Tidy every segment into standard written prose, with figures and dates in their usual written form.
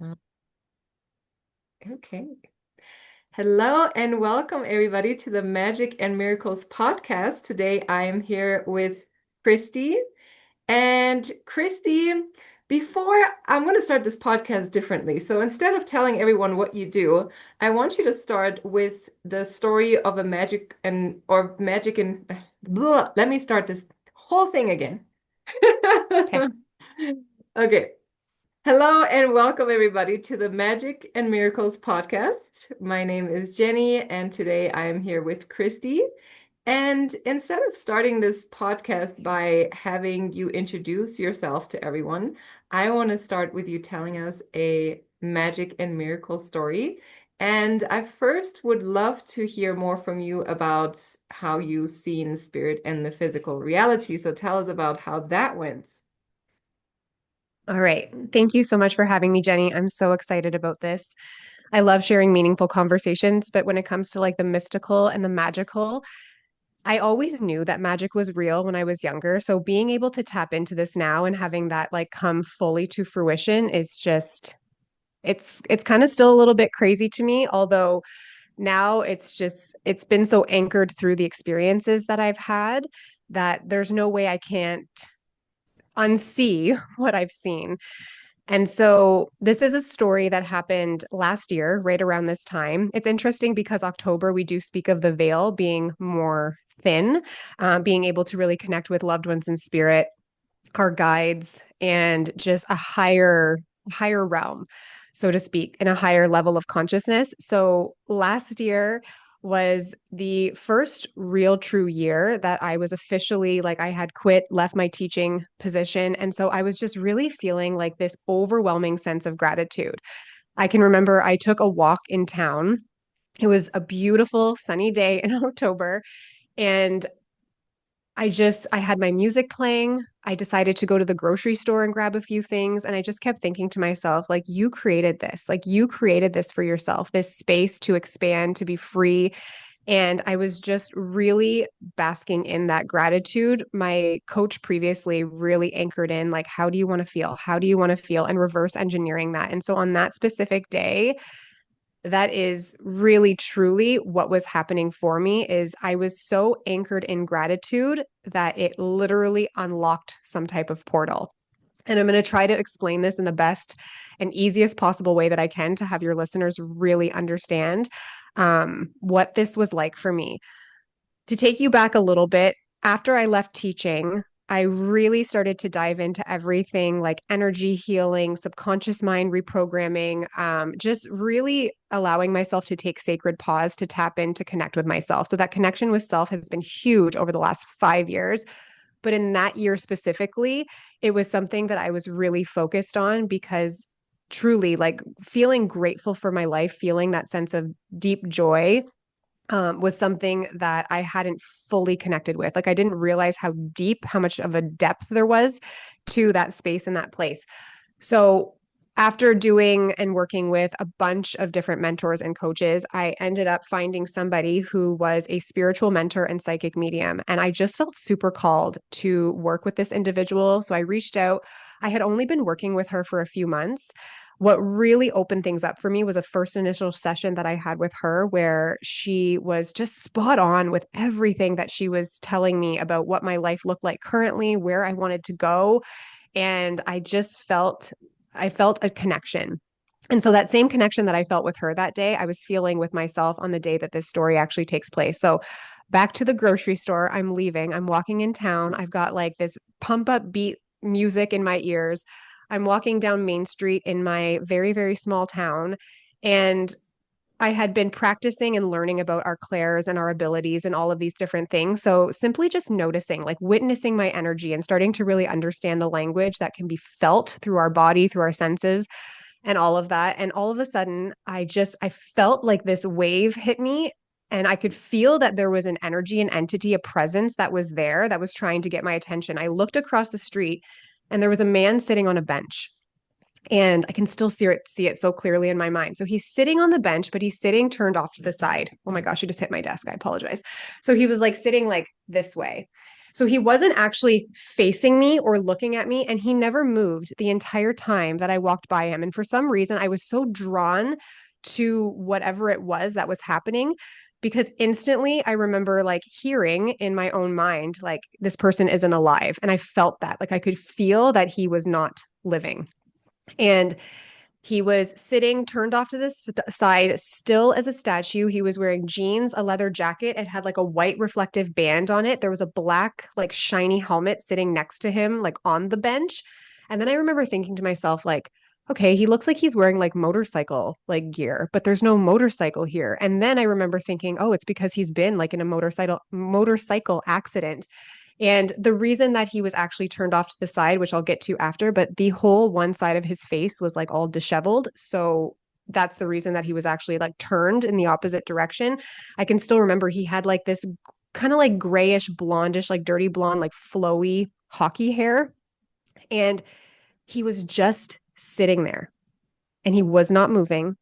Uh, Okay. Hello and welcome everybody to the Magic and Miracles podcast. Today I am here with Kristi. And Kristi, before I'm going to start this podcast differently. So instead of telling everyone what you do, I want you to start with the story of a magic and blah, let me start this whole thing again. Okay. Okay. Hello and welcome everybody to the Magic and Miracles podcast. My name is Jenny and today I am here with Kristi. And instead of starting this podcast by having you introduce yourself to everyone, I want to start with you telling us a magic and miracle story. And I first would love to hear more from you about how you've seen spirit and the physical reality. So tell us about how that went. All right. Thank you so much for having me, Jenny. I'm so excited about this. I love sharing meaningful conversations, but when it comes to like the mystical and the magical, I always knew that magic was real when I was younger. So being able to tap into this now and having that like come fully to fruition is just it's kind of still a little bit crazy to me, although now it's been so anchored through the experiences that I've had that there's no way I can't unsee what I've seen. And so this is a story that happened last year, right around this time. It's interesting because October, we do speak of the veil being more thin, being able to really connect with loved ones in spirit, our guides, and just a higher realm, so to speak, in a higher level of consciousness. So last year was the first real true year that I was officially like I had quit, left my teaching position. And so I was just really feeling like this overwhelming sense of gratitude. I can remember I took a walk in town. It was a beautiful sunny day in October. And I had my music playing. I decided to go to the grocery store and grab a few things. And I just kept thinking to myself, like, you created this. Like, you created this for yourself, this space to expand, to be free. And I was just really basking in that gratitude. My coach previously really anchored in, like, how do you want to feel? How do you want to feel? And reverse engineering that. And so on that specific day, that is really truly what was happening for me is I was so anchored in gratitude that it literally unlocked some type of portal. And I'm going to try to explain this in the best and easiest possible way that I can to have your listeners really understand what this was like for me. To take you back a little bit, after I left teaching, I really started to dive into everything like energy healing, subconscious mind reprogramming, just really allowing myself to take sacred pause to tap in to connect with myself. So that connection with self has been huge over the last 5 years. But in that year specifically, it was something that I was really focused on because truly, like feeling grateful for my life, feeling that sense of deep joy was something that I hadn't fully connected with. Like I didn't realize how deep, how much of a depth there was to that space and that place. So after doing and working with a bunch of different mentors and coaches, I ended up finding somebody who was a spiritual mentor and psychic medium. And I just felt super called to work with this individual. So I reached out. I had only been working with her for a few months. What really opened things up for me was a first initial session that I had with her where she was just spot on with everything that she was telling me about what my life looked like currently, where I wanted to go. And I felt a connection. And so that same connection that I felt with her that day, I was feeling with myself on the day that this story actually takes place. So back to the grocery store, I'm leaving, I'm walking in town. I've got like this pump up beat music in my ears. I'm walking down Main Street in my very, very small town. And I had been practicing and learning about our clairs and our abilities and all of these different things. So simply just noticing, like witnessing my energy and starting to really understand the language that can be felt through our body, through our senses and all of that. And all of a sudden, I felt like this wave hit me and I could feel that there was an energy, an entity, a presence that was there that was trying to get my attention. I looked across the street and there was a man sitting on a bench and I can still see it so clearly in my mind. So he's sitting on the bench, but he's sitting turned off to the side. Oh my gosh, I just hit my desk. I apologize. So he was like sitting like this way. So he wasn't actually facing me or looking at me, and he never moved the entire time that I walked by him. And for some reason, I was so drawn to whatever it was that was happening because instantly I remember like hearing in my own mind, like, this person isn't alive. And I felt that, like, I could feel that he was not living. And he was sitting turned off to the side, still as a statue. He was wearing jeans, a leather jacket. It had like a white reflective band on it. There was a black, like shiny helmet sitting next to him, like on the bench. And then I remember thinking to myself, like, okay, he looks like he's wearing like motorcycle like gear, but there's no motorcycle here. And then I remember thinking, oh, it's because he's been like in a motorcycle accident. And the reason that he was actually turned off to the side, which I'll get to after, but the whole one side of his face was like all disheveled. So that's the reason that he was actually like turned in the opposite direction. I can still remember he had like this kind of like grayish, blondish, like dirty blonde, like flowy hockey hair. And he was just sitting there and he was not moving.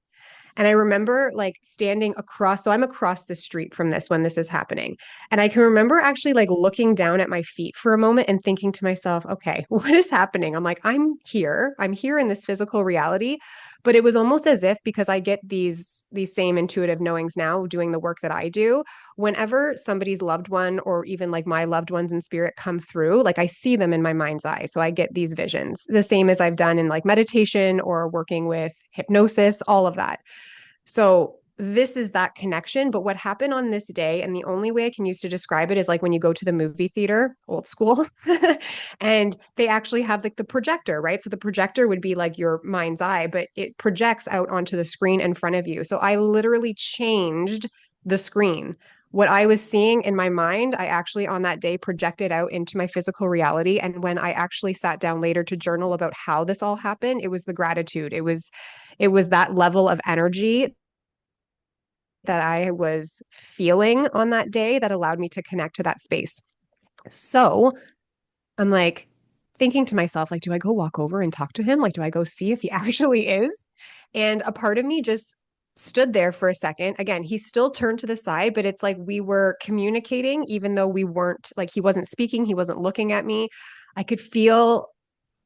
And I remember like standing across, so I'm across the street from this when this is happening. And I can remember actually like looking down at my feet for a moment and thinking to myself, okay, what is happening? I'm like, I'm here in this physical reality. But it was almost as if, because I get these same intuitive knowings now doing the work that I do, whenever somebody's loved one or even like my loved ones in spirit come through, like I see them in my mind's eye. So I get these visions, the same as I've done in like meditation or working with hypnosis, all of that. So this is that connection. But what happened on this day, and the only way I can use to describe it is like when you go to the movie theater, old school, and they actually have like the projector, right? So the projector would be like your mind's eye, but it projects out onto the screen in front of you. So I literally changed the screen. What I was seeing in my mind, I actually on that day projected out into my physical reality. And when I actually sat down later to journal about how this all happened, it was the gratitude. It was that level of energy that I was feeling on that day that allowed me to connect to that space. So I'm like thinking to myself, like, do I go walk over and talk to him? Like, do I go see if he actually is? And a part of me just stood there for a second. Again, he still turned to the side, but it's like we were communicating, even though we weren't, like, he wasn't speaking, he wasn't looking at me. I could feel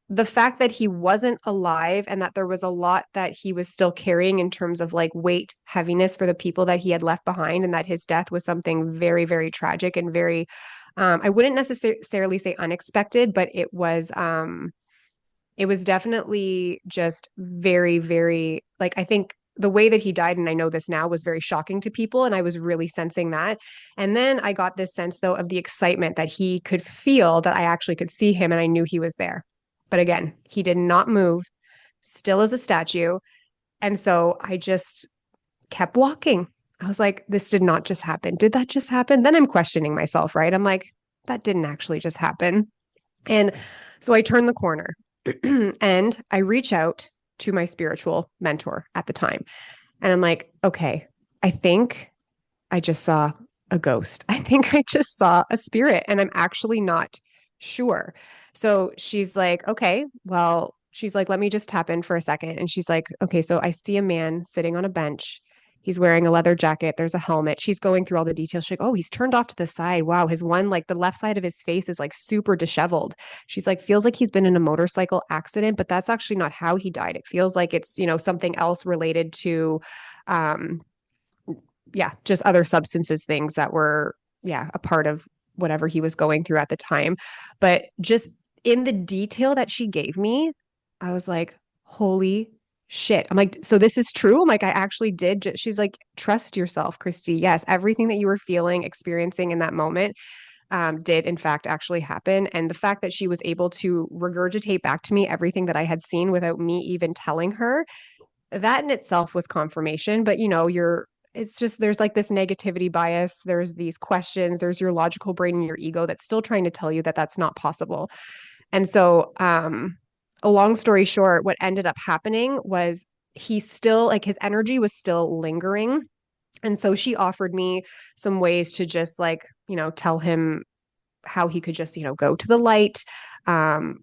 the fact that he wasn't alive and that there was a lot that he was still carrying in terms of like weight, heaviness for the people that he had left behind, and that his death was something very, very tragic and very, I wouldn't necessarily say unexpected, but it was definitely just very, very, like, I think the way that he died, and I know this now, was very shocking to people. And I was really sensing that. And then I got this sense, though, of the excitement that he could feel that I actually could see him and I knew he was there. But again, he did not move, still as a statue. And so I just kept walking. I was like, this did not just happen. Did that just happen? Then I'm questioning myself, right? I'm like, that didn't actually just happen. And so I turn the corner and I reach out to my spiritual mentor at the time. And I'm like, okay, I think I just saw a ghost. I think I just saw a spirit and I'm actually not sure. So she's like, okay, well, she's like, let me just tap in for a second. And she's like, okay, so I see a man sitting on a bench. He's wearing a leather jacket. There's a helmet. She's going through all the details. She's like, oh, he's turned off to the side. Wow. His one, like the left side of his face is like super disheveled. She's like, feels like he's been in a motorcycle accident, but that's actually not how he died. It feels like it's, something else related to, um, yeah, just other substances, things that were, yeah, a part of whatever he was going through at the time. But just in the detail that she gave me, I was like, holy shit. I'm like, so this is true. I'm like, I actually did. She's like, trust yourself, Kristi. Yes, everything that you were feeling, experiencing in that moment did in fact actually happen. And the fact that she was able to regurgitate back to me everything that I had seen without me even telling her, that in itself was confirmation. But it's just there's like this negativity bias, there's these questions, there's your logical brain and your ego that's still trying to tell you that that's not possible. And so a long story short, what ended up happening was he still, like, his energy was still lingering. And so she offered me some ways to just like, tell him how he could just, go to the light,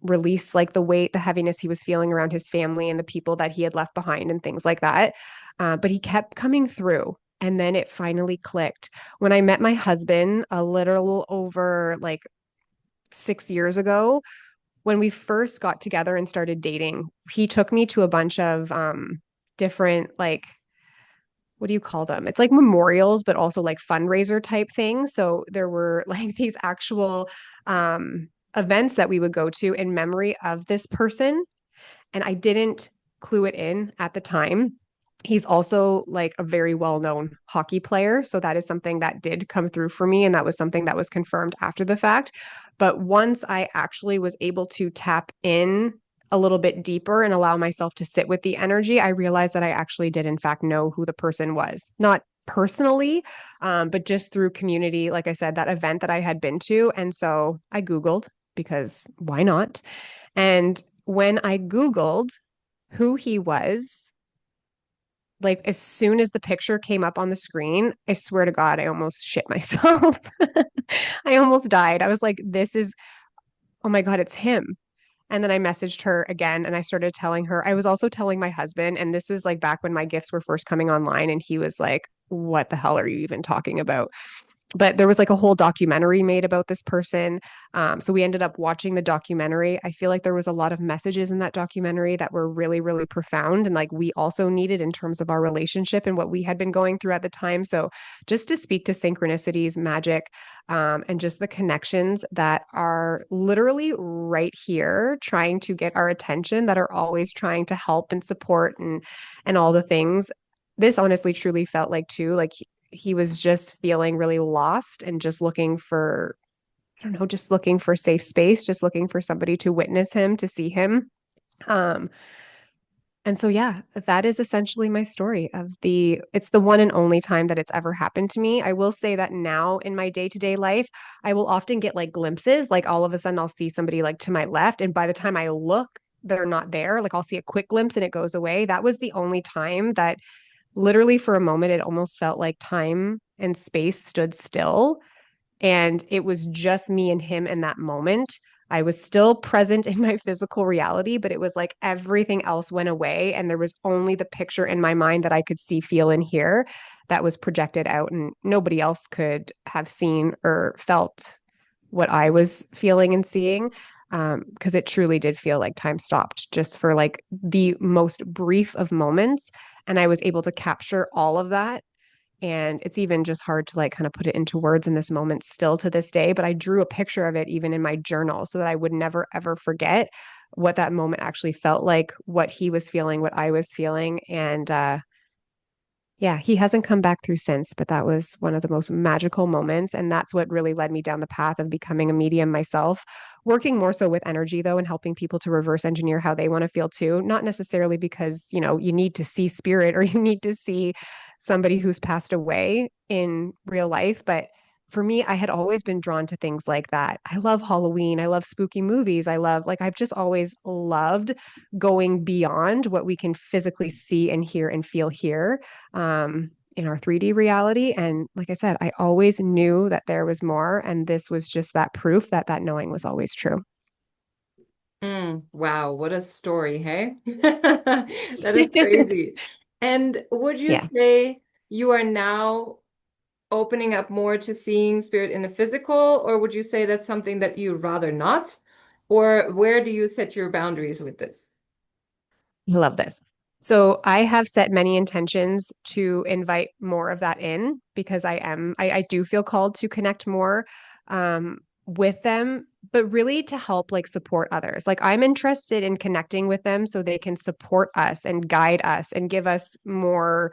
release like the weight, the heaviness he was feeling around his family and the people that he had left behind and things like that. But he kept coming through. And then it finally clicked when I met my husband a little over like 6 years ago when we first got together and started dating. He took me to a bunch of different, like, what do you call them? It's like memorials, but also like fundraiser type things. So there were like these actual events that we would go to in memory of this person. And I didn't clue it in at the time. He's also like a very well-known hockey player. So that is something that did come through for me. And that was something that was confirmed after the fact. But once I actually was able to tap in a little bit deeper and allow myself to sit with the energy, I realized that I actually did, in fact, know who the person was. Not personally, but just through community, like I said, that event that I had been to. And so I Googled because why not? And when I Googled who he was, like as soon as the picture came up on the screen, I swear to God, I almost shit myself. I almost died. I was like, this is, oh my God, it's him. And then I messaged her again and I started telling her. I was also telling my husband, and this is like back when my gifts were first coming online, and he was like, what the hell are you even talking about? But there was like a whole documentary made about this person. So we ended up watching the documentary. I feel like there was a lot of messages in that documentary that were really, really profound and like we also needed in terms of our relationship and what we had been going through at the time. So just to speak to synchronicities, magic, and just the connections that are literally right here trying to get our attention, that are always trying to help and support and all the things. This honestly truly felt like too, like he was just feeling really lost and just looking for, I don't know, just looking for safe space, just looking for somebody to witness him, to see him. Um, and so, yeah, that is essentially my story of it's the one and only time that it's ever happened to me. I will say that now in my day to day life, I will often get like glimpses, like all of a sudden I'll see somebody like to my left. And by the time I look, they're not there. Like I'll see a quick glimpse and it goes away. That was the only time that literally for a moment, it almost felt like time and space stood still. And it was just me and him in that moment. I was still present in my physical reality, but it was like everything else went away. And there was only the picture in my mind that I could see, feel, and hear that was projected out. And nobody else could have seen or felt what I was feeling and seeing. Because it truly did feel like time stopped just for like the most brief of moments. And I was able to capture all of that, and it's even just hard to like kind of put it into words in this moment still to this day. But I drew a picture of it even in my journal so that I would never, ever forget what that moment actually felt like, what he was feeling, what I was feeling. And yeah, he hasn't come back through since, but that was one of the most magical moments. And that's what really led me down the path of becoming a medium myself, working more so with energy, though, and helping people to reverse engineer how they want to feel too. Not necessarily because, you need to see spirit or you need to see somebody who's passed away in real life, but for me, I had always been drawn to things like that. I love Halloween. I love spooky movies. I've just always loved going beyond what we can physically see and hear and feel here in our 3D reality. And like I said, I always knew that there was more. And this was just that proof that that knowing was always true. Wow, what a story, hey? That is crazy. And would you Yeah, say you are now opening up more to seeing spirit in the physical, or would you say that's something that you'd rather not? Or where do you set your boundaries with this? I love this. So I have set many intentions to invite more of that in because I do feel called to connect more with them, but really to help like support others. Like I'm interested in connecting with them so they can support us and guide us and give us more.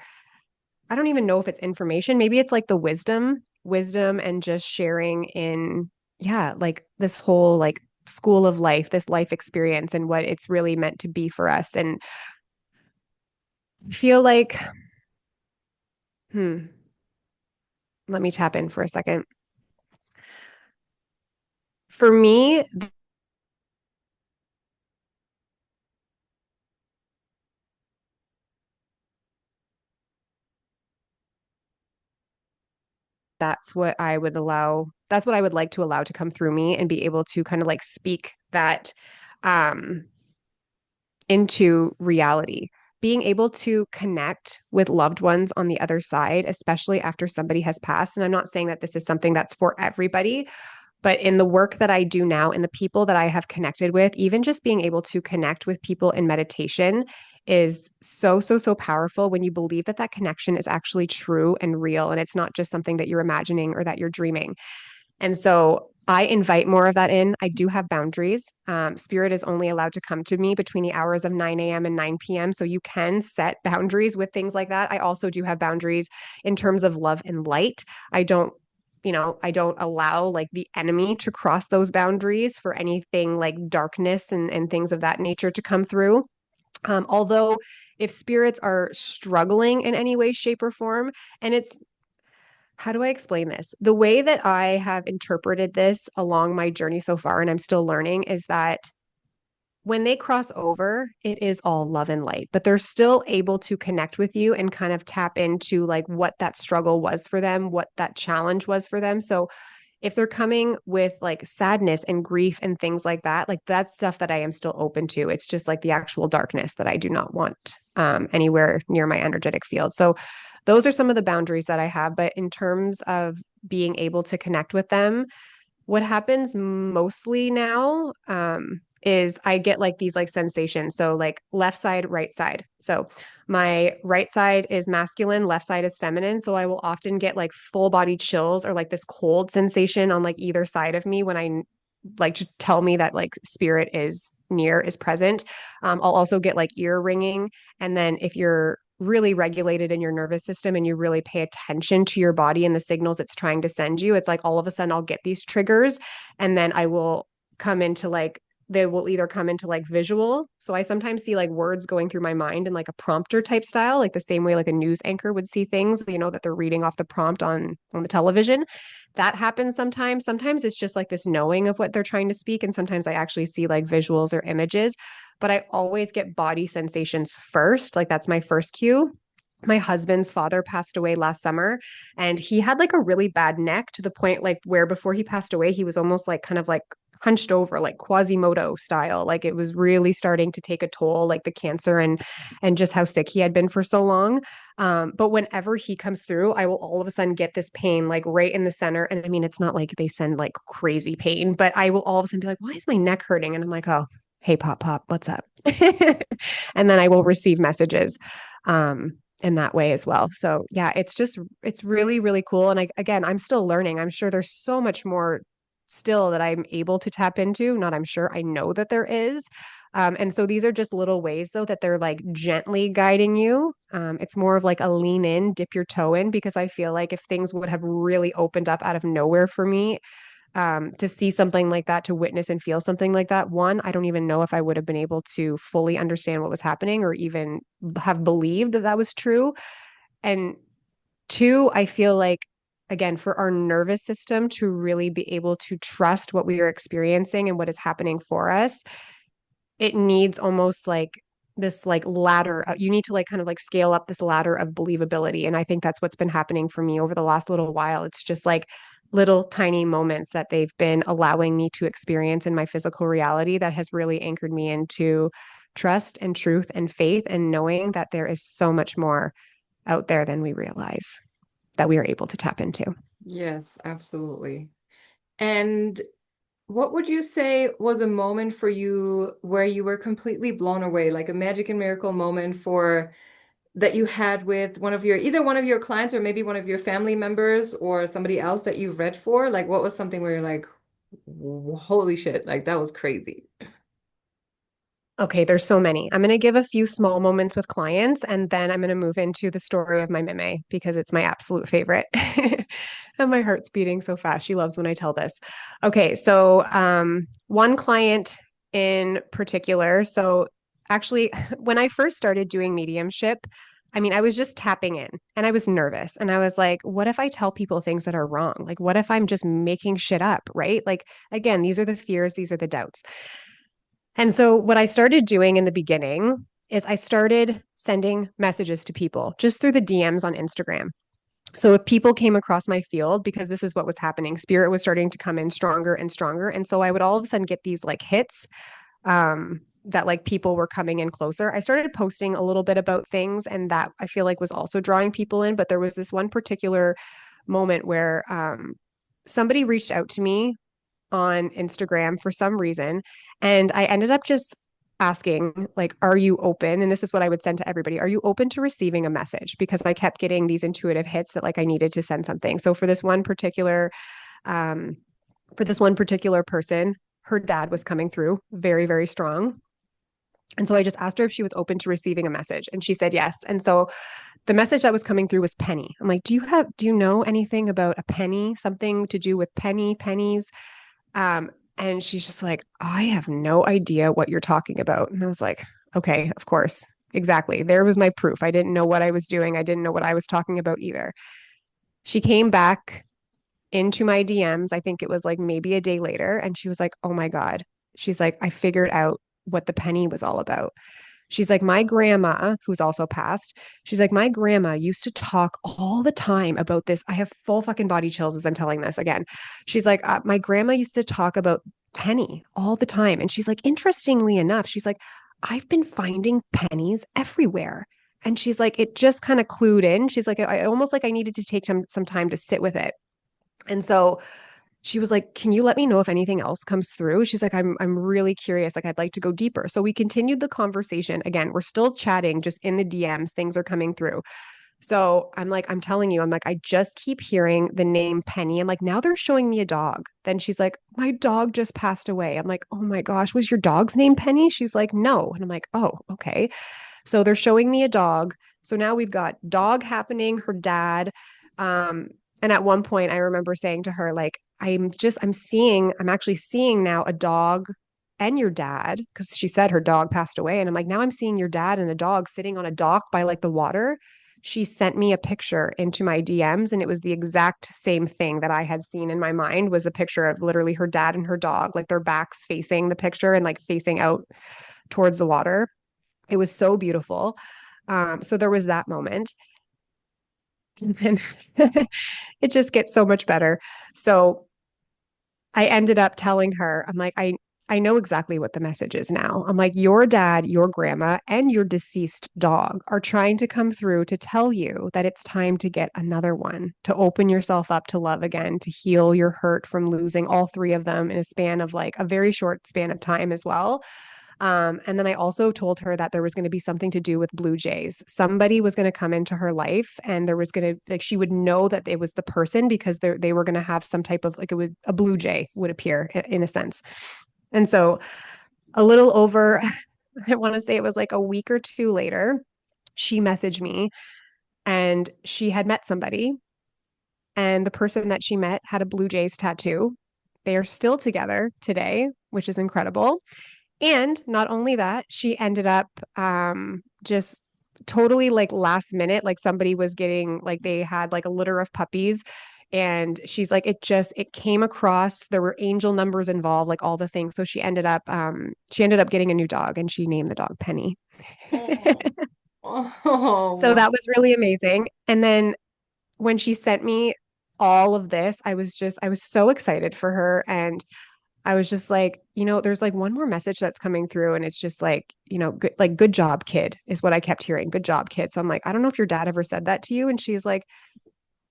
I don't even know if it's information. Maybe it's like the wisdom and just sharing in, yeah, like this whole like school of life, this life experience and what it's really meant to be for us. And feel like, hmm, let me tap in for a second. For me, that's what I would like to allow to come through me and be able to kind of like speak that um into reality. Being able to connect with loved ones on the other side, especially after somebody has passed. And I'm not saying that this is something that's for everybody, But in the work that I do now and the people that I have connected with, even just being able to connect with people in meditation is so, so, so powerful when you believe that that connection is actually true and real. And it's not just something that you're imagining or that you're dreaming. And so I invite more of that in. I do have boundaries. Spirit is only allowed to come to me between the hours of 9 a.m. and 9 p.m. So you can set boundaries with things like that. I also do have boundaries in terms of love and light. I don't, I don't allow like the enemy to cross those boundaries for anything like darkness and things of that nature to come through. Although, if spirits are struggling in any way, shape, or form, and it's how do I explain this? The way that I have interpreted this along my journey so far, and I'm still learning, is that when they cross over, it is all love and light, but they're still able to connect with you and kind of tap into like what that struggle was for them, what that challenge was for them. So if they're coming with like sadness and grief and things like that's stuff that I am still open to. It's just like the actual darkness that I do not want anywhere near my energetic field. So those are some of the boundaries that I have. But in terms of being able to connect with them, what happens mostly now is I get like these like sensations. So like left side, right side. So my right side is masculine, left side is feminine. So I will often get like full body chills or like this cold sensation on like either side of me when I like to tell me that like spirit is near, is present. I'll also get like ear ringing. And then if you're really regulated in your nervous system and you really pay attention to your body and the signals it's trying to send you, it's like all of a sudden I'll get these triggers and then I will come into like they will either come into like visual. So I sometimes see like words going through my mind in like a prompter type style, like the same way like a news anchor would see things, that they're reading off the prompt on the television. That happens sometimes. Sometimes it's just like this knowing of what they're trying to speak. And sometimes I actually see like visuals or images, but I always get body sensations first. Like that's my first cue. My husband's father passed away last summer and he had like a really bad neck to the point like where before he passed away, he was almost like kind of like hunched over like Quasimodo style. Like it was really starting to take a toll, like the cancer and just how sick he had been for so long. But whenever he comes through, I will all of a sudden get this pain like right in the center. And I mean, it's not like they send like crazy pain, but I will all of a sudden be like, why is my neck hurting? And I'm like, oh, hey, pop, what's up? And then I will receive messages in that way as well. So yeah, it's really, really cool. And again, I'm still learning. I'm sure there's so much more still that I'm able to tap into. Not I'm sure, I know that there is. And so these are just little ways though that they're like gently guiding you. It's more of like a lean in, dip your toe in, because I feel like if things would have really opened up out of nowhere for me, to see something like that, to witness and feel something like that, one, I don't even know if I would have been able to fully understand what was happening or even have believed that that was true. And two, I feel like, again, for our nervous system to really be able to trust what we are experiencing and what is happening for us, it needs almost like this like ladder. You need to like kind of like scale up this ladder of believability. And I think that's what's been happening for me over the last little while. It's just like little tiny moments that they've been allowing me to experience in my physical reality that has really anchored me into trust and truth and faith and knowing that there is so much more out there than we realize that we are able to tap into. Yes, absolutely. And what would you say was a moment for you where you were completely blown away, like a magic and miracle moment for that you had with one of your either one of your clients or maybe one of your family members or somebody else that you've read for? Like what was something where you're like, holy shit, like that was crazy. Okay, there's so many. I'm going to give a few small moments with clients and then I'm going to move into the story of my meme because it's my absolute favorite. And my heart's beating so fast. She loves when I tell this. Okay, so one client in particular. So actually, when I first started doing mediumship, I mean, I was just tapping in and I was nervous. And I was like, what if I tell people things that are wrong? Like, what if I'm just making shit up, right? Like, again, these are the fears, these are the doubts. And so, what I started doing in the beginning is I started sending messages to people just through the DMs on Instagram. So, if people came across my field, because this is what was happening, spirit was starting to come in stronger and stronger. And so, I would all of a sudden get these like hits that like people were coming in closer. I started posting a little bit about things, and that I feel like was also drawing people in. But there was this one particular moment where somebody reached out to me on Instagram for some reason. And I ended up just asking, like, are you open? And this is what I would send to everybody. Are you open to receiving a message? Because I kept getting these intuitive hits that like I needed to send something. So um, for this one particular person, her dad was coming through very, very strong. And so I just asked her if she was open to receiving a message. And she said yes. And so the message that was coming through was penny. I'm like, do you know anything about a penny? Something to do with pennies? And she's just like, I have no idea what you're talking about. And I was like, okay, of course. Exactly. There was my proof. I didn't know what I was doing. I didn't know what I was talking about either. She came back into my DMs. I think it was like maybe a day later. And she was like, oh my God. She's like, I figured out what the penny was all about. She's like, my grandma, who's also passed, she's like, my grandma used to talk all the time about this. I have full fucking body chills as I'm telling this again. She's like, my grandma used to talk about penny all the time. And she's like, interestingly enough, she's like, I've been finding pennies everywhere. And she's like, it just kind of clued in. She's like, I almost like I needed to take some time to sit with it. And so she was like, "Can you let me know if anything else comes through?" She's like, I'm really curious. Like, I'd like to go deeper." So we continued the conversation. Again, we're still chatting just in the DMs. Things are coming through. So I'm like, I'm telling you, I'm like, I just keep hearing the name Penny. I'm like, now they're showing me a dog. Then she's like, my dog just passed away. I'm like, oh my gosh, was your dog's name Penny? She's like, no. And I'm like, oh, okay. So they're showing me a dog. So now we've got dog happening, her dad. Um, and at one point I remember saying to her, like, I'm actually seeing now a dog and your dad, because she said her dog passed away. And I'm like, now I'm seeing your dad and a dog sitting on a dock by like the water. She sent me a picture into my DMs, and it was the exact same thing that I had seen in my mind, was a picture of literally her dad and her dog, like their backs facing the picture and like facing out towards the water. It was so beautiful. So there was that moment. And then it just gets so much better. So I ended up telling her, I'm like, I know exactly what the message is now. I'm like, your dad, your grandma, and your deceased dog are trying to come through to tell you that it's time to get another one, to open yourself up to love again, to heal your hurt from losing all three of them in a span of like a very short span of time as well. And then I also told her that there was going to be something to do with Blue Jays. Somebody was going to come into her life, and there was going to, like, she would know that it was the person because they were going to have some type of, like, it would, a Blue Jay would appear in a sense. And so a little over, I want to say it was like a week or two later, she messaged me, and she had met somebody, and the person that she met had a Blue Jays tattoo. They are still together today, which is incredible. And not only that, she ended up just totally like last minute, like somebody was getting, like, they had like a litter of puppies. And she's like, it came across, there were angel numbers involved, like all the things. So she ended up getting a new dog, and she named the dog Penny. Oh, oh, So wow. that was really amazing. And then when she sent me all of this, I was so excited for her. And I was just like, there's like one more message that's coming through, and it's just like, good job, kid, is what I kept hearing. Good job, kid. So I'm like, I don't know if your dad ever said that to you. And she's like,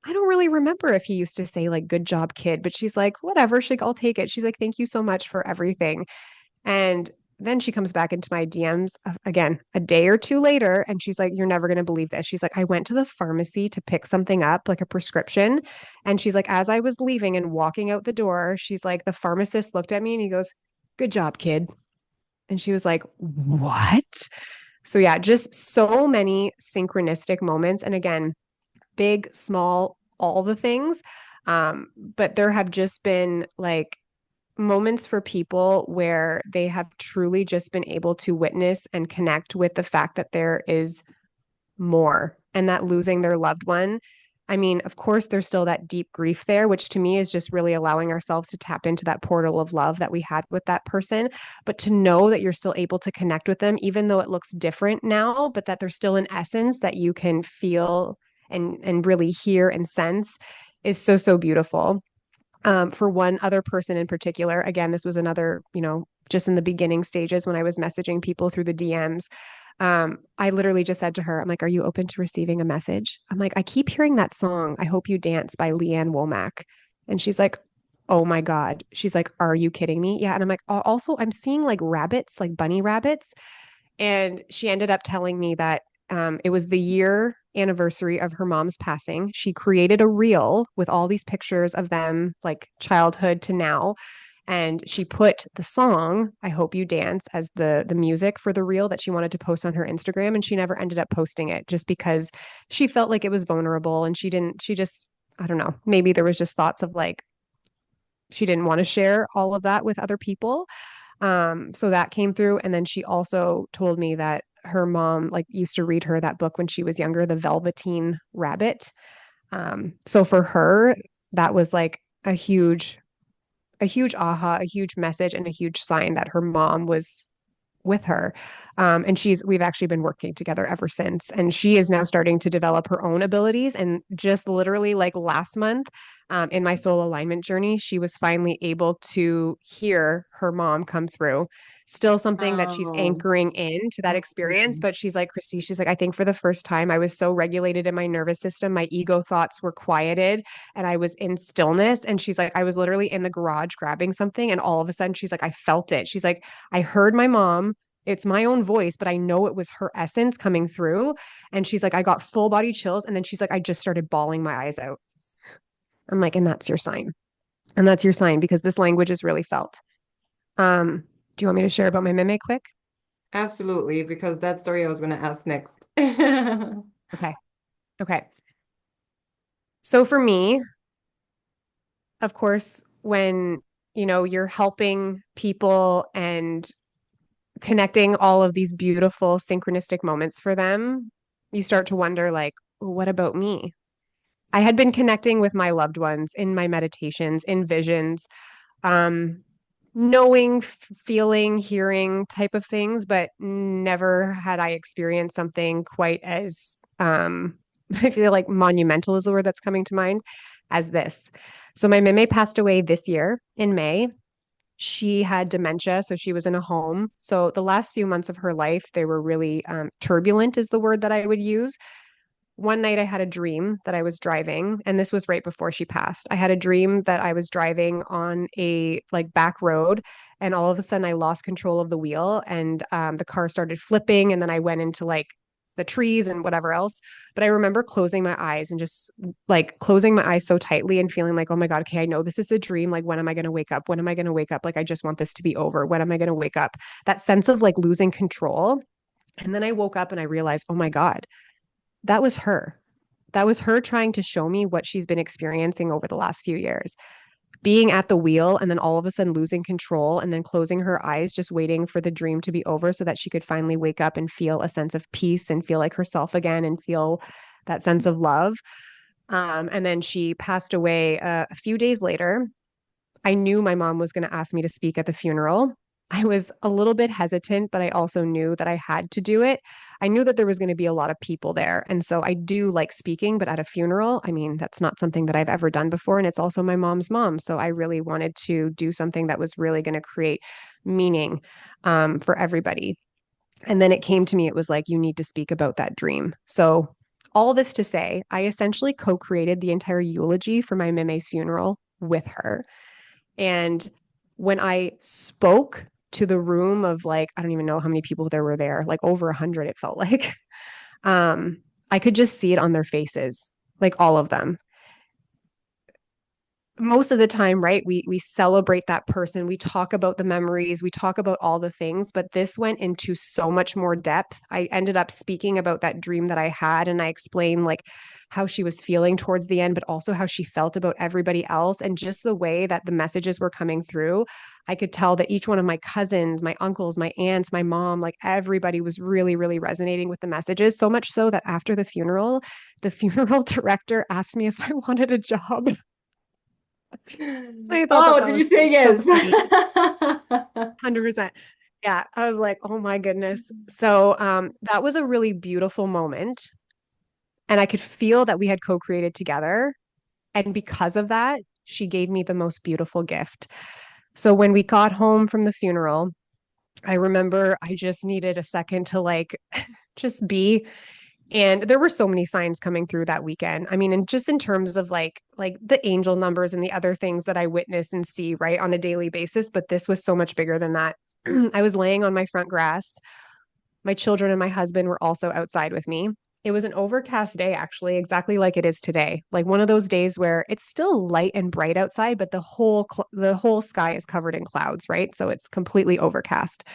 I don't really remember if he used to say like, good job, kid, but she's like, whatever, I'll take it. She's like, thank you so much for everything. And then she comes back into my DMs again a day or two later, and she's like, you're never going to believe this. She's like, I went to the pharmacy to pick something up, like a prescription. And she's like, as I was leaving and walking out the door, she's like, the pharmacist looked at me and he goes, good job, kid. And she was like, what? So, yeah, just so many synchronistic moments. And again, big, small, all the things. But there have just been like moments for people where they have truly just been able to witness and connect with the fact that there is more, and that losing their loved one. I mean, of course, there's still that deep grief there, which to me is just really allowing ourselves to tap into that portal of love that we had with that person. But to know that you're still able to connect with them, even though it looks different now, but that there's still an essence that you can feel and really hear and sense, is so, so beautiful. For one other person in particular, again, this was another, just in the beginning stages when I was messaging people through the DMs. I literally just said to her, I'm like, are you open to receiving a message? I'm like, I keep hearing that song, I Hope You Dance by Leanne Womack. And she's like, oh my God. She's like, are you kidding me? Yeah. And I'm like, Also, I'm seeing like rabbits, like bunny rabbits. And she ended up telling me that it was the year anniversary of her mom's passing. She created a reel with all these pictures of them, like childhood to now. And she put the song "I Hope You Dance" as the music for the reel that she wanted to post on her Instagram. And she never ended up posting it just because she felt like it was vulnerable. And she just, I don't know, maybe there was just thoughts of like, she didn't want to share all of that with other people. So that came through. And then she also told me that her mom like used to read her that book when she was younger, The Velveteen Rabbit. So for her, that was like a huge aha, a huge message, and a huge sign that her mom was with her. And we've actually been working together ever since. And she is now starting to develop her own abilities. And just literally like last month, in my soul alignment journey, she was finally able to hear her mom come through. Still something that she's Oh. anchoring into that experience. Mhm. But she's like, Christy, she's like, I think for the first time, I was so regulated in my nervous system. My ego thoughts were quieted and I was in stillness. And she's like, I was literally in the garage grabbing something. And all of a sudden, she's like, I felt it. She's like, I heard my mom. It's my own voice, but I know it was her essence coming through. And she's like, I got full body chills. And then she's like, I just started bawling my eyes out. I'm like, and that's your sign. And that's your sign because this language is really felt. Do you want me to share about my meme quick? Absolutely, because that story I was going to ask next. Okay. Okay. So for me, of course, when you're helping people and connecting all of these beautiful synchronistic moments for them, you start to wonder like, well, what about me? I had been connecting with my loved ones in my meditations, in visions, um, knowing, feeling, hearing type of things, but never had I experienced something quite as, I feel like monumental is the word that's coming to mind as this. So my meme passed away this year in May. She had dementia, so she was in a home. So the last few months of her life, they were really turbulent, is the word that I would use. One night I had a dream that I was driving, and this was right before she passed. I had a dream that I was driving on a like back road, and all of a sudden I lost control of the wheel, and the car started flipping, and then I went into like the trees and whatever else. But I remember closing my eyes and just like closing my eyes so tightly and feeling like, oh my God, okay, I know this is a dream. Like, when am I going to wake up? When am I going to wake up? Like, I just want this to be over. When am I going to wake up? That sense of like losing control. And then I woke up and I realized, oh my God, that was her. That was her trying to show me what she's been experiencing over the last few years. Being at the wheel and then all of a sudden losing control and then closing her eyes, just waiting for the dream to be over so that she could finally wake up and feel a sense of peace and feel like herself again and feel that sense of love. And then she passed away a few days later. I knew my mom was going to ask me to speak at the funeral. I was a little bit hesitant, but I also knew that I had to do it. I knew that there was going to be a lot of people there. And so I do like speaking, but at a funeral, I mean, that's not something that I've ever done before. And it's also my mom's mom. So I really wanted to do something that was really going to create meaning for everybody. And then it came to me, it was like, you need to speak about that dream. So, all this to say, I essentially co created the entire eulogy for my Meme's funeral with her. And when I spoke to the room of like, I don't even know how many people there were there, like over 100, it felt like, um, I could just see it on their faces, like all of them. Most of the time, right, we celebrate that person, we talk about the memories, we talk about all the things, but this went into so much more depth. I ended up speaking about that dream that I had, and I explained like how she was feeling towards the end, but also how she felt about everybody else, and just the way that the messages were coming through. I could tell that each one of my cousins, my uncles, my aunts, my mom, like everybody was really, really resonating with the messages, so much so that after the funeral director asked me if I wanted a job. I thought Oh, that what that did you was say so yes? funny. 100%. Yeah, I was like, oh my goodness. So that was a really beautiful moment. And I could feel that we had co-created together. And because of that, she gave me the most beautiful gift. So when we got home from the funeral, I remember I just needed a second to like just be. And there were so many signs coming through that weekend. I mean, and just in terms of like the angel numbers and the other things that I witness and see, right, on a daily basis, but this was so much bigger than that. I was laying on my front grass. My children and my husband were also outside with me. It was an overcast day, actually, exactly like it is today. Like one of those days where it's still light and bright outside, but the whole sky is covered in clouds, right? So it's completely overcast.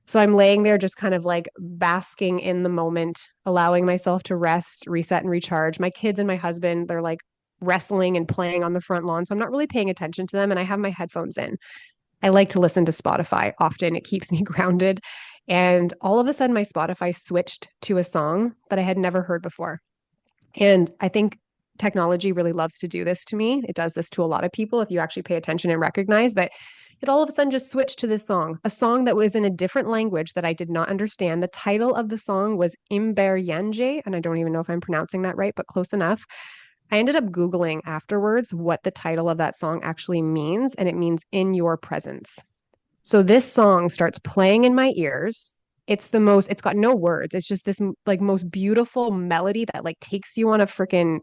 So I'm laying there just kind of like basking in the moment, allowing myself to rest, reset, and recharge. My kids and my husband, they're like wrestling and playing on the front lawn. So I'm not really paying attention to them. And I have my headphones in. I like to listen to Spotify often. It keeps me grounded. And all of a sudden, my Spotify switched to a song that I had never heard before. And I think technology really loves to do this to me. It does this to a lot of people if you actually pay attention and recognize. But it all of a sudden just switched to this song, a song that was in a different language that I did not understand. The title of the song was Imberyenje, and I don't even know if I'm pronouncing that right, but close enough. I ended up Googling afterwards what the title of that song actually means, and it means in your presence. So this song starts playing in my ears. It's got no words. It's just this like most beautiful melody that like takes you on a freaking,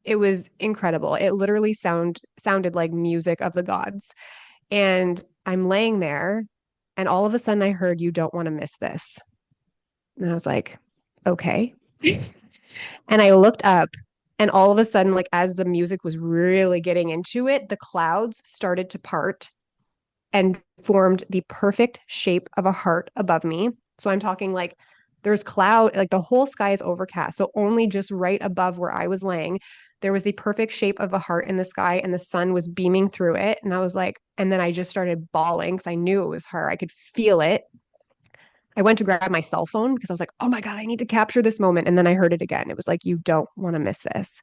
it was incredible. It literally sounded like music of the gods. And I'm laying there and all of a sudden I heard you don't want to miss this. And I was like, okay. And I looked up and all of a sudden, like as the music was really getting into it, the clouds started to part and formed the perfect shape of a heart above me. So I'm talking like there's cloud, like the whole sky is overcast. So only just right above where I was laying, there was the perfect shape of a heart in the sky and the sun was beaming through it. And I was like, and then I just started bawling because I knew it was her. I could feel it. I went to grab my cell phone because I was like, oh my God, I need to capture this moment. And then I heard it again. It was like, you don't want to miss this.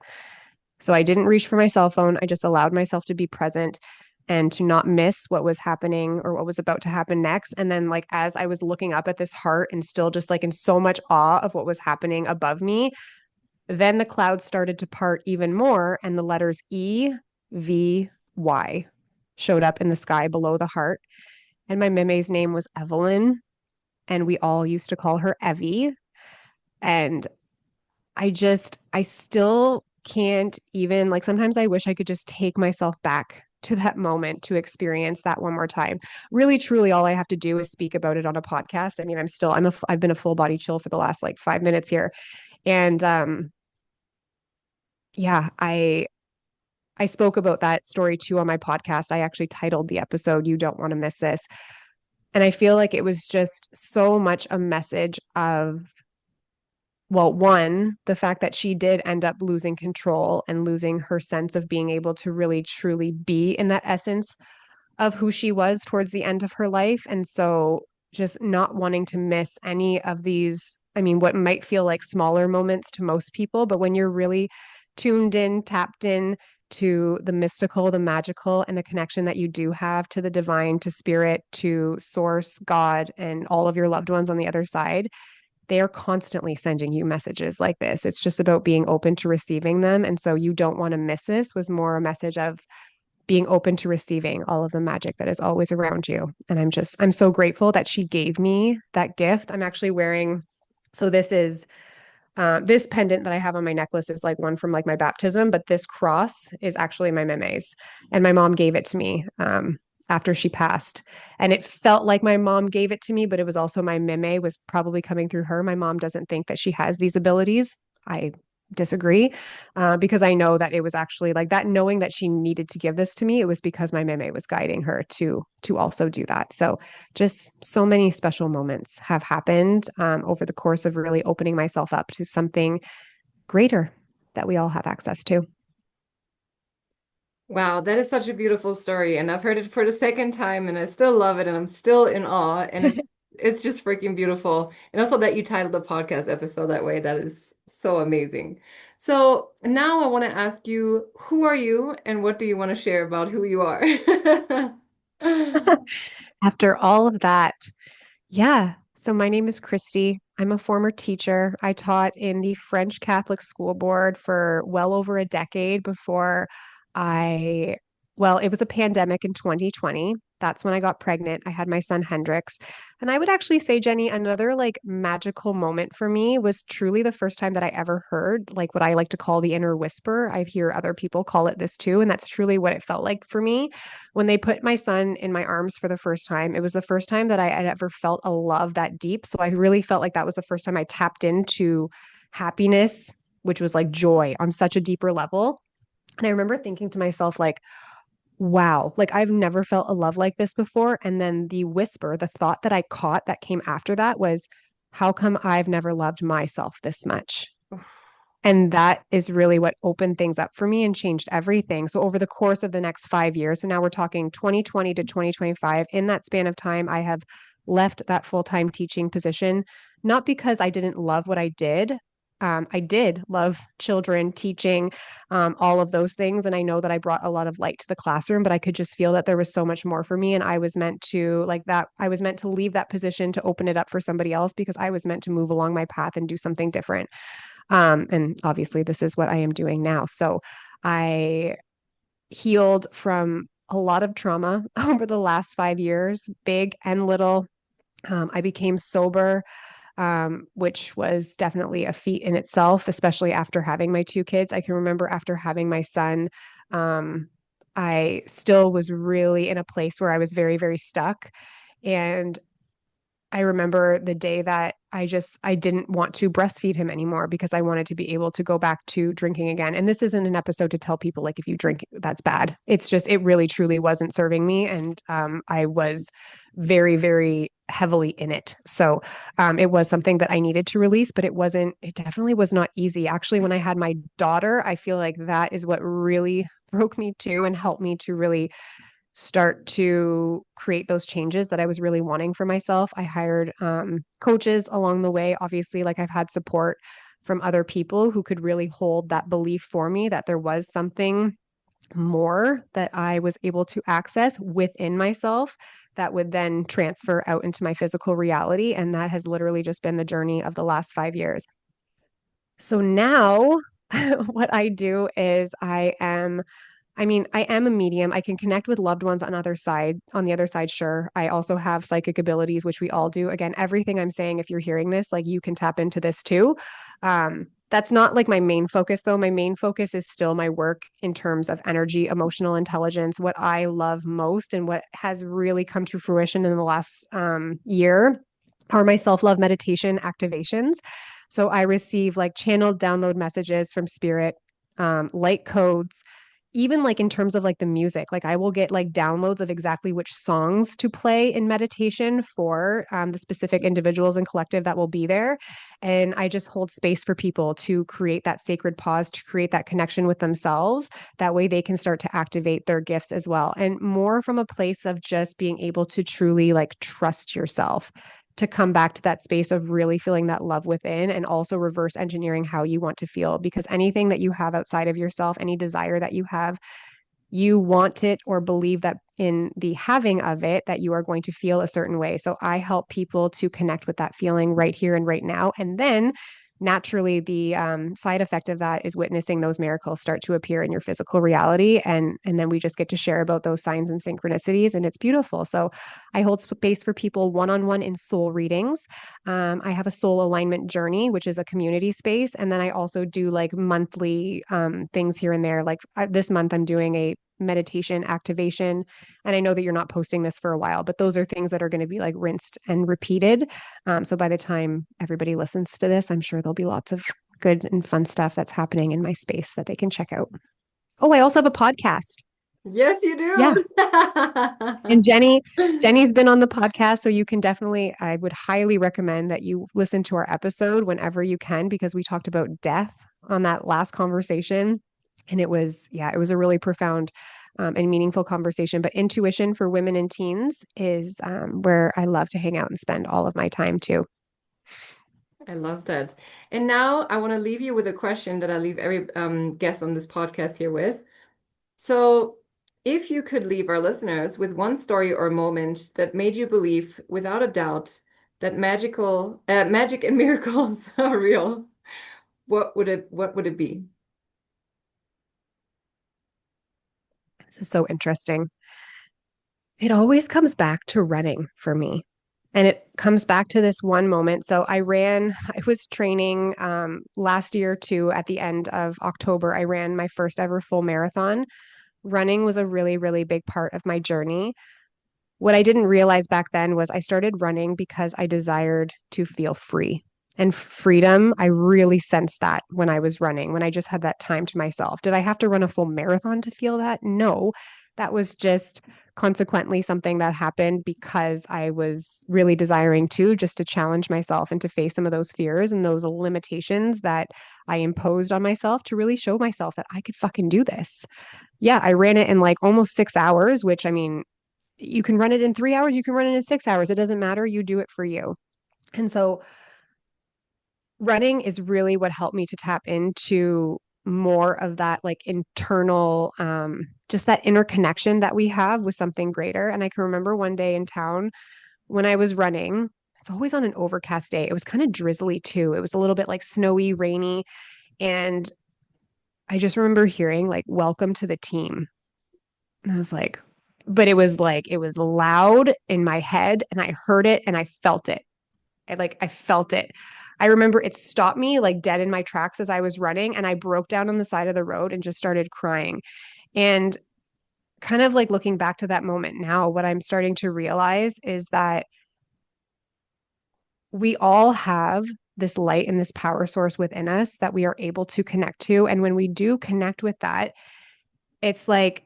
So I didn't reach for my cell phone. I just allowed myself to be present and to not miss what was happening or what was about to happen next. And then, like, as I was looking up at this heart and still just like in so much awe of what was happening above me, then the clouds started to part even more. And the letters EVY showed up in the sky below the heart. And my meme's name was Evelyn. And we all used to call her Evie. And I still can't even, like, sometimes I wish I could just take myself back to that moment to experience that one more time. Really, truly, all I have to do is speak about it on a podcast. I mean, I've been a full body chill for the last like 5 minutes here. And yeah, I spoke about that story too on my podcast. I actually titled the episode, You Don't Want to Miss This. And I feel like it was just so much a message of, well, one, the fact that she did end up losing control and losing her sense of being able to really truly be in that essence of who she was towards the end of her life. And so just not wanting to miss any of these, I mean, what might feel like smaller moments to most people, but when you're really tuned in, tapped in to the mystical, the magical, and the connection that you do have to the divine, to spirit, to source, God, and all of your loved ones on the other side, they are constantly sending you messages like this. It's just about being open to receiving them. And so you don't want to miss this was more a message of being open to receiving all of the magic that is always around you. And I'm so grateful that she gave me that gift. I'm actually wearing, so this pendant that I have on my necklace is like one from like my baptism, but this cross is actually my meme's. And my mom gave it to me after she passed. And it felt like my mom gave it to me, but it was also my meme was probably coming through her. My mom doesn't think that she has these abilities. I disagree because I know that it was actually like that, knowing that she needed to give this to me. It was because my meme was guiding her to also do that. So just so many special moments have happened over the course of really opening myself up to something greater that we all have access to. Wow, that is such a beautiful story. And I've heard it for the second time and I still love it and I'm still in awe. And it's just freaking beautiful. And also that you titled the podcast episode that way, that is so amazing. So now I want to ask you, who are you and what do you want to share about who you are? After all of that, yeah. So my name is Kristi. I'm a former teacher. I taught in the French Catholic School Board for well over a decade before I, well, it was a pandemic in 2020. That's when I got pregnant. I had my son Hendrix. And I would actually say, Jenny, another like magical moment for me was truly the first time that I ever heard like what I like to call the inner whisper. I hear other people call it this too. And that's truly what it felt like for me. When they put my son in my arms for the first time, it was the first time that I had ever felt a love that deep. So I really felt like that was the first time I tapped into happiness, which was like joy on such a deeper level. And I remember thinking to myself, like, wow, like I've never felt a love like this before. And then the whisper, the thought that I caught that came after that was, how come I've never loved myself this much? And that is really what opened things up for me and changed everything. So, over the course of the next 5 years, so now we're talking 2020 to 2025, in that span of time, I have left that full time teaching position, not because I didn't love what I did. I did love children, teaching, all of those things. And I know that I brought a lot of light to the classroom, but I could just feel that there was so much more for me. And I was meant to, like that, I was meant to leave that position to open it up for somebody else because I was meant to move along my path and do something different. And obviously, this is what I am doing now. So I healed from a lot of trauma over the last 5 years, big and little. I became sober, which was definitely a feat in itself, especially after having my two kids. I can remember after having my son, um, I still was really in a place where I was very, very stuck. And I remember the day that I didn't want to breastfeed him anymore because I wanted to be able to go back to drinking again. And this isn't an episode to tell people like if you drink that's bad. It's just it really truly wasn't serving me, and I was very very heavily in it. So it was something that I needed to release, but it wasn't. It definitely was not easy. Actually, when I had my daughter, I feel like that is what really broke me too and helped me to really start to create those changes that I was really wanting for myself. I hired coaches along the way. Obviously, like I've had support from other people who could really hold that belief for me that there was something more that I was able to access within myself that would then transfer out into my physical reality. And that has literally just been the journey of the last 5 years. So now, what I do is I am a medium. I can connect with loved ones on the other side, sure. I also have psychic abilities, which we all do. Again, everything I'm saying, if you're hearing this, like you can tap into this too. That's not like my main focus, though. My main focus is still my work in terms of energy, emotional intelligence. What I love most and what has really come to fruition in the last year are my self love meditation activations. So I receive like channeled download messages from spirit, light codes, even like in terms of like the music, like I will get like downloads of exactly which songs to play in meditation for the specific individuals and collective that will be there. And I just hold space for people to create that sacred pause, to create that connection with themselves. That way they can start to activate their gifts as well. And more from a place of just being able to truly like trust yourself, to come back to that space of really feeling that love within and also reverse engineering how you want to feel. Because anything that you have outside of yourself, any desire that you have, you want it or believe that in the having of it that you are going to feel a certain way. So I help people to connect with that feeling right here and right now. And then naturally the side effect of that is witnessing those miracles start to appear in your physical reality, and then we just get to share about those signs and synchronicities, and it's beautiful. So I hold space for people one-on-one in soul readings. I have a soul alignment journey, which is a community space, and then I also do like monthly things here and there. Like this month I'm doing a meditation activation, and I know that you're not posting this for a while, but those are things that are going to be like rinsed and repeated. So by the time everybody listens to this, I'm sure there'll be lots of good and fun stuff that's happening in my space that they can check out. Oh, I also have a podcast. Yes, you Yeah. do. And Jenny's been on the podcast, so you can definitely, I would highly recommend that you listen to our episode whenever you can, because we talked about death on that last conversation. And it was, yeah, it was a really profound and meaningful conversation. But intuition for women and teens is where I love to hang out and spend all of my time too. I love that. And now I want to leave you with a question that I leave every guest on this podcast here with. So, if you could leave our listeners with one story or moment that made you believe without a doubt that magic and miracles are real, what would it be? This is so interesting. It always comes back to running for me. And it comes back to this one moment. So I was training last year too, at the end of October. I ran my first ever full marathon. Running was a really, really big part of my journey. What I didn't realize back then was I started running because I desired to feel free. And freedom, I really sensed that when I was running, when I just had that time to myself. Did I have to run a full marathon to feel that? No. That was just consequently something that happened because I was really desiring to just to challenge myself and to face some of those fears and those limitations that I imposed on myself to really show myself that I could fucking do this. Yeah, I ran it in like almost 6 hours, which I mean, you can run it in 3 hours, you can run it in 6 hours. It doesn't matter. You do it for you. And so running is really what helped me to tap into more of that like internal just that inner connection that we have with something greater. And I can remember one day in town when I was running, it's always on an overcast day. It was kind of drizzly too. It was a little bit like snowy, rainy. And I just remember hearing like, welcome to the team. And I was like, it was loud in my head and I heard it and I felt it. I felt it. I remember it stopped me like dead in my tracks as I was running and I broke down on the side of the road and just started crying. And kind of like looking back to that moment now, what I'm starting to realize is that we all have this light and this power source within us that we are able to connect to. And when we do connect with that, it's like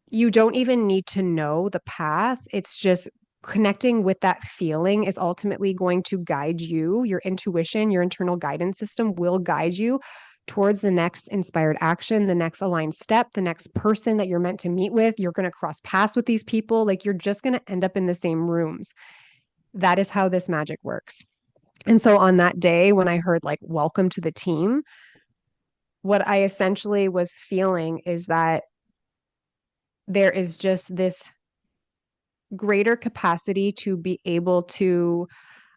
you don't even need to know the path. It's just connecting with that feeling is ultimately going to guide you. Your intuition, your internal guidance system will guide you towards the next inspired action, the next aligned step, the next person that you're meant to meet with. You're going to cross paths with these people. Like you're just going to end up in the same rooms. That is how this magic works. And so on that day, when I heard like, welcome to the team, what I essentially was feeling is that there is just this greater capacity to be able to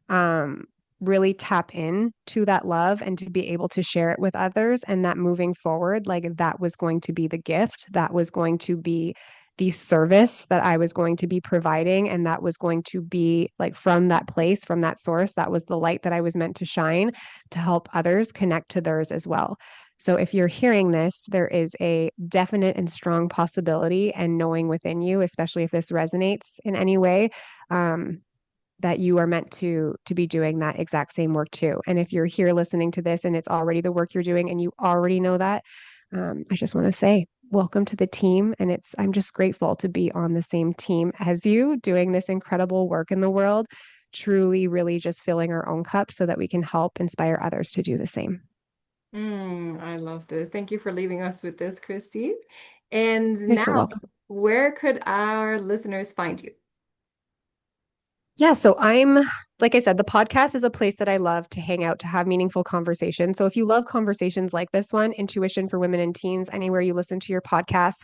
um, really tap in to that love and to be able to share it with others. And that moving forward, like that was going to be the gift, that was going to be the service that I was going to be providing. And that was going to be like from that place, from that source, that was the light that I was meant to shine to help others connect to theirs as well. So if you're hearing this, there is a definite and strong possibility and knowing within you, especially if this resonates in any way, um, that you are meant to be doing that exact same work too. And if you're here listening to this and it's already the work you're doing and you already know that, I just want to say welcome to the team. And I'm just grateful to be on the same team as you doing this incredible work in the world, truly, really just filling our own cup so that we can help inspire others to do the same. I love this. Thank you for leaving us with this, Kristi. And You're so now, welcome. where could our listeners find you? Yeah, like I said, the podcast is a place that I love to hang out, to have meaningful conversations. So if you love conversations like this one, Intuition for Women and Teens, anywhere you listen to your podcasts.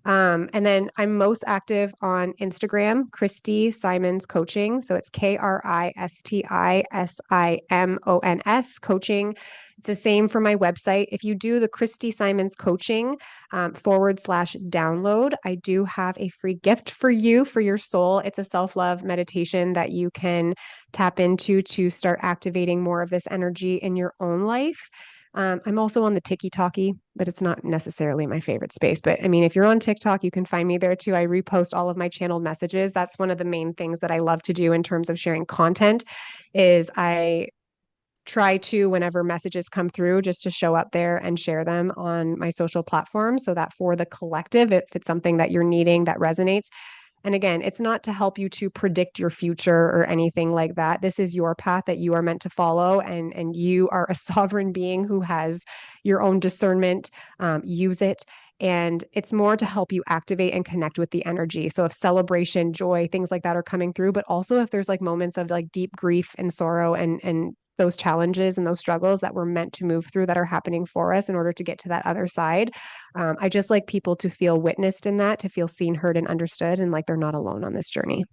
And then I'm most active on Instagram, Kristi Simons Coaching. So it's KristiSimons Coaching. It's the same for my website. If you do the Kristi Simons Coaching /download, I do have a free gift for you, for your soul. It's a self-love meditation that you can tap into to start activating more of this energy in your own life. I'm also on the TikTok, but it's not necessarily my favorite space. But I mean, if you're on TikTok, you can find me there too. I repost all of my channeled messages. That's one of the main things that I love to do in terms of sharing content is I try to, whenever messages come through, just to show up there and share them on my social platforms so that for the collective, if it's something that you're needing that resonates. And again, it's not to help you to predict your future or anything like that. This is your path that you are meant to follow, and you are a sovereign being who has your own discernment. Use it. And it's more to help you activate and connect with the energy. So if celebration, joy, things like that are coming through, but also if there's like moments of like deep grief and sorrow and those challenges and those struggles that we're meant to move through that are happening for us in order to get to that other side. I just like people to feel witnessed in that, to feel seen, heard, and understood, and like they're not alone on this journey.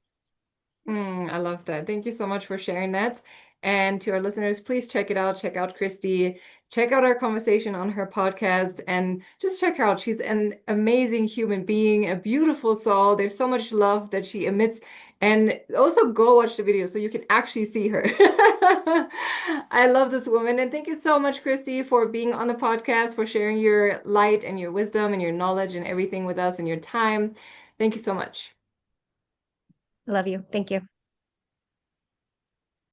I love that. Thank you so much for sharing that. And to our listeners, please check it out. Check out Kristi. Check out our conversation on her podcast and just check her out. She's an amazing human being, a beautiful soul. There's so much love that she emits. And also go watch the video so you can actually see her. I love this woman. And thank you so much, Kristi, for being on the podcast, for sharing your light and your wisdom and your knowledge and everything with us and your time. Thank you so much. Love you. Thank you.